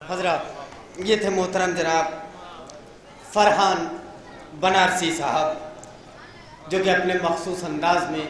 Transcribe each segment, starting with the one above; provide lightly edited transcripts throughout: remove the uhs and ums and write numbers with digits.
हज़रत ये थे मोहतरम जनाब फरहान बनारसी साहब, जो कि अपने मखसूस अंदाज में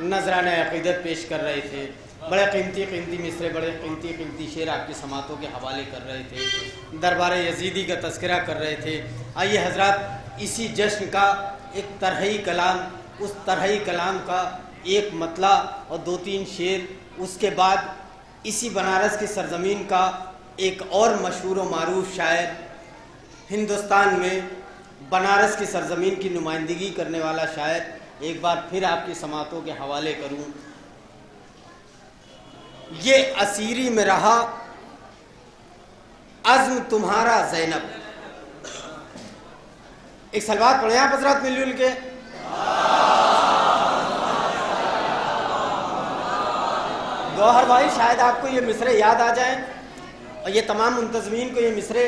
नजराना अक़ीदत पेश कर रहे थे। बड़े कीमती मिसरे, बड़े कीमती शेर आपकी समातों के हवाले कर रहे थे, दरबार यजीदी का तज़किरा कर रहे थे। आइए हज़रत इसी जश्न का एक तरही कलाम, उस तरही कलाम का एक मतला और दो तीन शेर, उसके बाद इसी बनारस की सरजमीन का एक और मशहूर व मारूफ शायर, हिंदुस्तान में बनारस की सरजमीन की नुमाइंदगी करने वाला शायर, एक बार फिर आपकी समातों के हवाले करूं। ये असीरी में रहा अज़्म तुम्हारा ज़ैनब। एक सलवात पढ़े आप हज़रत मिलजुल के। गौहर भाई, शायद आपको ये मिसरे याद आ जाएं और ये तमाम मुंतज़मीन को ये मिसरे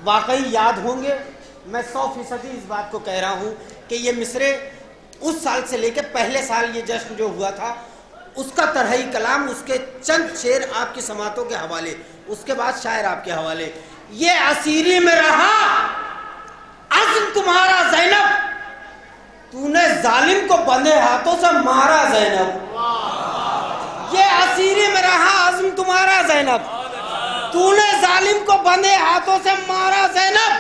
वाकई याद होंगे। मैं 100% इस बात को कह रहा हूँ कि ये मिसरे उस साल से लेकर पहले साल ये जश्न जो हुआ था उसका तरही कलाम, उसके चंद शेर आपकी समातों के हवाले, उसके बाद शायर आपके हवाले। ये असीरी में रहा अज़्म तुम्हारा ज़ैनब, तूने जालिम को बंधे हाथों से मारा ज़ैनब। ये असीरी में रहा अज़्म तुम्हारा ज़ैनब, तूने जालिम को बंधे हाथों से मारा ज़ैनब।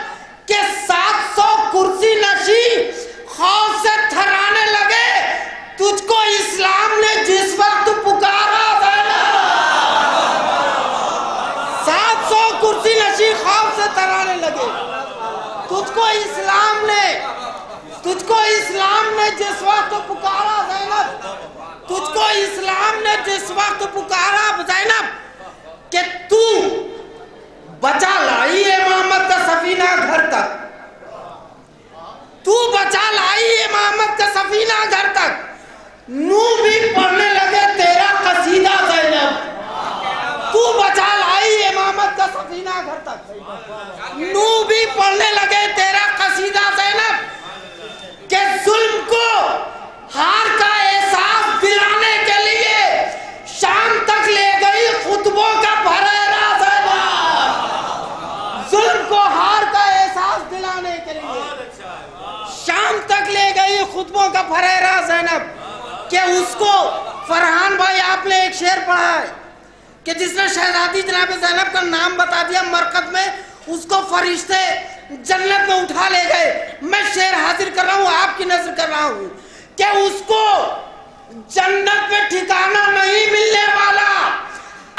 के 700 कुर्सी नशी खौफ से थर्राने लगे, तुझको इस्लाम ने जिस वक्त पुकारा ज़ैनब। 700 कुर्सी नशी खौफ से थर्राने लगे, तुझको इस्लाम ने जिस वक्त पुकारा ज़ैनब, तुझको इस्लाम ने जिस वक्त पुकारा ज़ैनब, कि तू बचा लाई इमामत का सफीना घर तक, तू बचा लाई इमामत का सफीना घर तक। नू भी पढ़ने लगे तेरा कसीदा ज़ैनब, तू बचा लाई इमामत का सफीना घर तक। नू भी पढ़ने लगे तेरा कसीदा ज़ैनब, के जुल्म को हार का एहसास दिलाने के लिए शाम तक ले गई खुतबों का फरेरा ज़ैनब। जुल्म को हार का एहसास दिलाने के लिए शाम तक ले गई खुतबों का फरेरा ज़ैनब। कि उसको फरहान भाई आपने एक शेर पढ़ा है कि जिसने शहजादी जनाब ज़ैनब का नाम बता दिया मरकत में, उसको फरिश्ते जन्नत में उठा ले गए। मैं शेर हाजिर कर रहा हूँ, आपकी नजर कर रहा हूँ कि उसको जन्नत में ठिकाना नहीं मिलने वाला,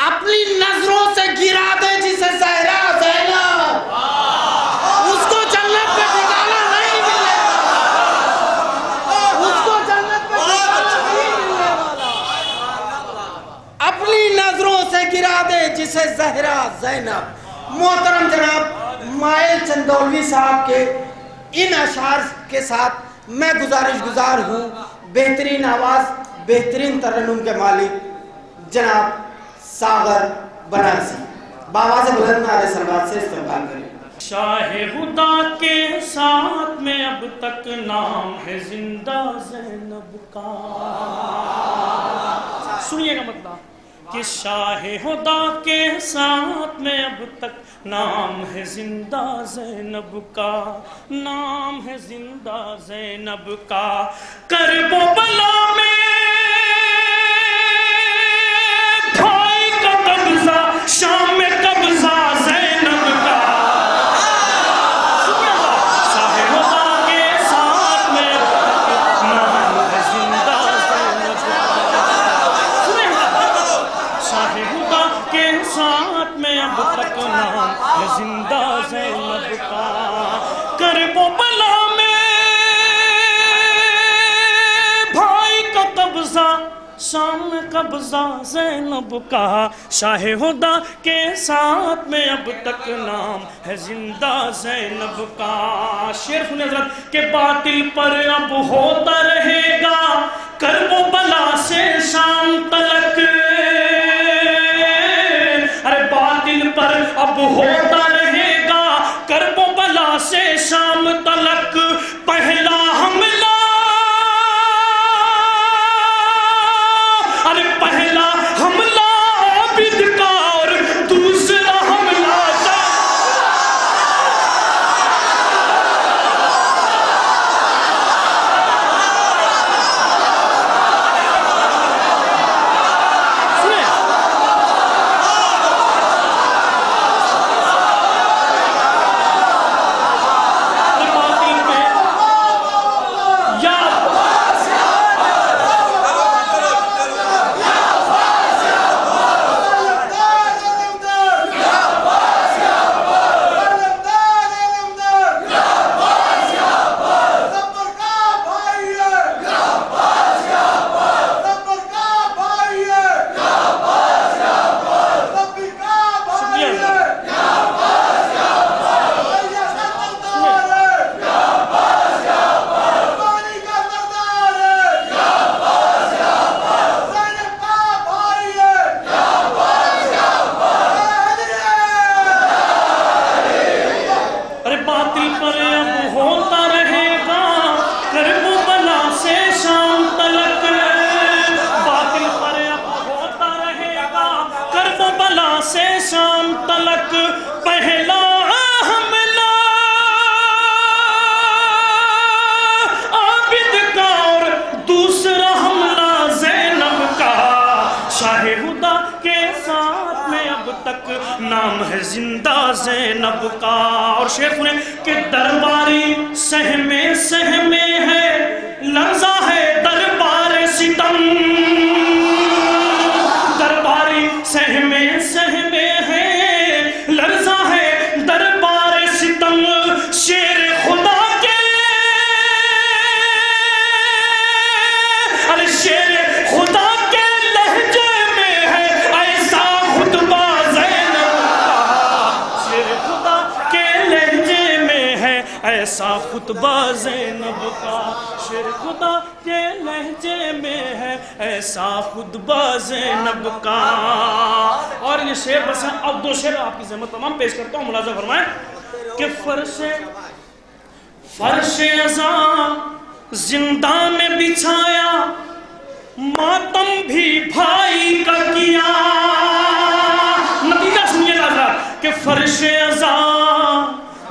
अपनी नजरों से गिरा दे जिसे ज़हरा ज़ैनब। उसको जन्नत में ठिकाना नहीं मिलने वाला, उसको जन्नत में ठिकाना नहीं मिलने वाला, अपनी नजरों से गिरा दे जिसे ज़हरा ज़ैनब। मोहतरम जनाब माइल चंदौलवी साहब के इन अशार के साथ मैं गुजार हूँ बेहतरीन आवाज़, बेहतरीन तरन्नुम के मालिक जनाब सागर बनारसी, बावाज़ बुलंद नारे सलवात से इस्तेमाल करें। शाहे खुदा के साथ में अब तक नाम है जिंदा ज़ैनब का। सुनिएगा मतलब कि शाहे खुदा के साथ में अब तक नाम है जिंदा ज़ैनब का, नाम है जिंदा ज़ैनब का। करबो बला में भाई का कब्जा, शाम में कब्जा ज़ैनब का। शाहे खुदा के साथ में नाम है जिंदा ज़ैनब का, शाहे खुदा के साथ में अब तक नाम है जिंदा ज़ैनब का। करबो बला में भाई का कब्जा, शाम में कब्जा ज़ैनब का। शाहे खुदा के साथ में अब तक नाम है जिंदा ज़ैनब का। शेर सुने हज़रत के बातिल पर अब होता रहेगा करबो बला से शाम तलक। अरे बातिल पर अब होता रहेगा करबो बला से शाम तलक। पहला हमला, अरे पहला हमला आबिद का और दूसरा हमला तक पहला हमला आबिद का और दूसरा हमला ज़ैनब का। शाहे हुदा के साथ में अब तक नाम है जिंदा ज़ैनब का। और शेर सुने कि दरबारी सहमे सहमे है, लर्जा है दरबार सितम। दरबारी सहमे सहमे है, लर्जा है दरबार सितम। शेर खुदा के, अरे शेर खुदा के लहजे में है ऐसा खुतबा ज़ैनब का। शेर खुदा के लहजे में है ऐसा खुतबा ज़ैनब का। शेर खुदा के लहजे में है ऐसा खुतबा ज़ैनब का। और ये शेर बस है। अब दो शेर आपकी ज़हमत तमाम पेश करता हूँ, मुलाज़ा फरमाएं कि फर्शे अज़ा जिंदा में बिछाया, मातम भी भाई का किया। नतीजा सुनिएगा जरा कि फर्शे अज़ा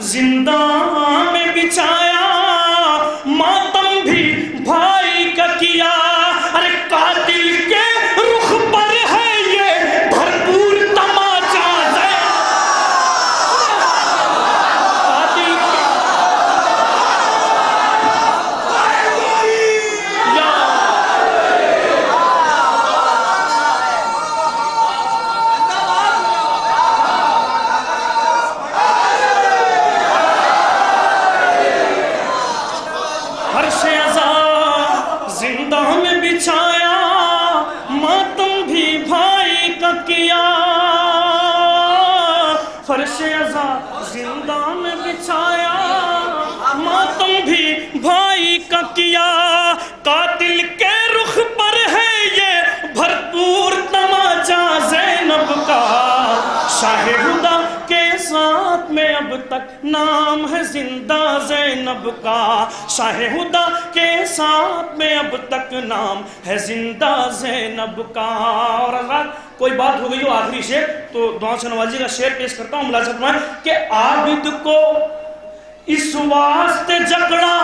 जिंदा में बिछाया, मातम भी भाई का किया। अरे कातिल के रुख पर है ये भरपूर तमाचा ज़ैनब। कातिल के या फर्शे अज़ा जिंदा में बिछाया, मातम भी भाई का किया। फर्शे अज़ा जिंदा में बिछाया, मातम भी भाई का किया। कातिल के रुख पर है ये भरपूर तमाचा ज़ैनब का। शाहे हुदा के साथ में अब तक नाम है जिंदा ज़ैनब का। शाहे हुदा के साथ में अब तक नाम है जिंदा ज़ैनब का। और अगर कोई बात हो गई हो आखिरी शेर, तो दुआ से नवाजी का शेर पेश करता हूँ, मुलाज़ा फरमाएं कि आबिद को इस वास्ते जकड़ा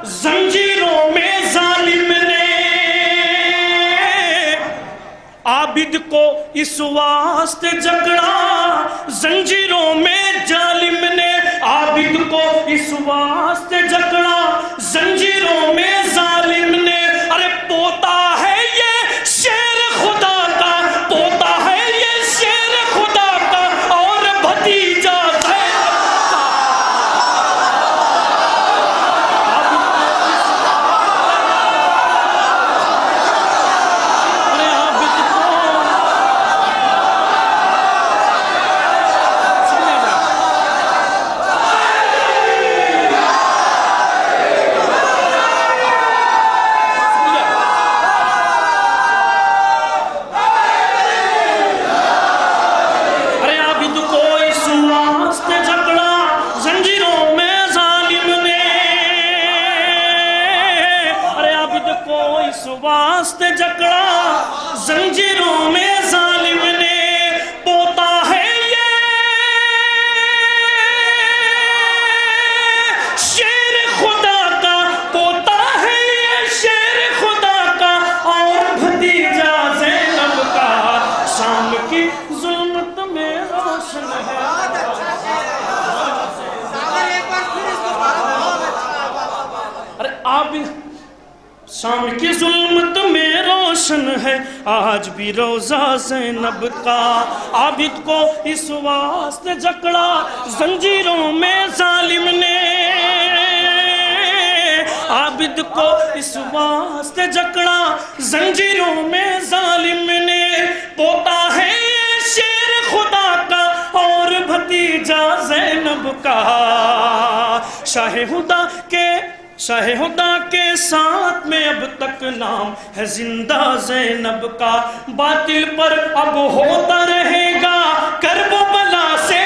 जंजीरों में जालिम ने। आबिद को इस वास्ते जकड़ा जंजीरों में जालिम ने। आबिद को इस वास्ते जकड़ा जंजीरों में जालिम ने। अरे पोता है ये शेर खुदा का, पोता है ये शेर खुदा का और भतीजा ज़ैनब का। अरे आबिद को वास्ते जकड़ा जंजीरों में जालिम ने। पोता है ये शेर खुदा का, पोता है ये शेर खुदा का और भतीजा ज़ैनब का। शाम की जुल्मत में रोशन है। अरे आप शाम की जुल्मत में रोशन है आज भी रोज़ा ज़ैनब का। आबिद को इस वास्ते जकड़ा जंजीरों में जालिम ने। आबिद को इस वास्ते जकड़ा जंजीरों में जालिम ने। पोता है ये शेर खुदा का और भतीजा ज़ैनब का। शाहे हुदा के साथ में अब तक नाम है जिंदा ज़ैनब का। बातिल पर अब होता रहेगा कर्ब बला से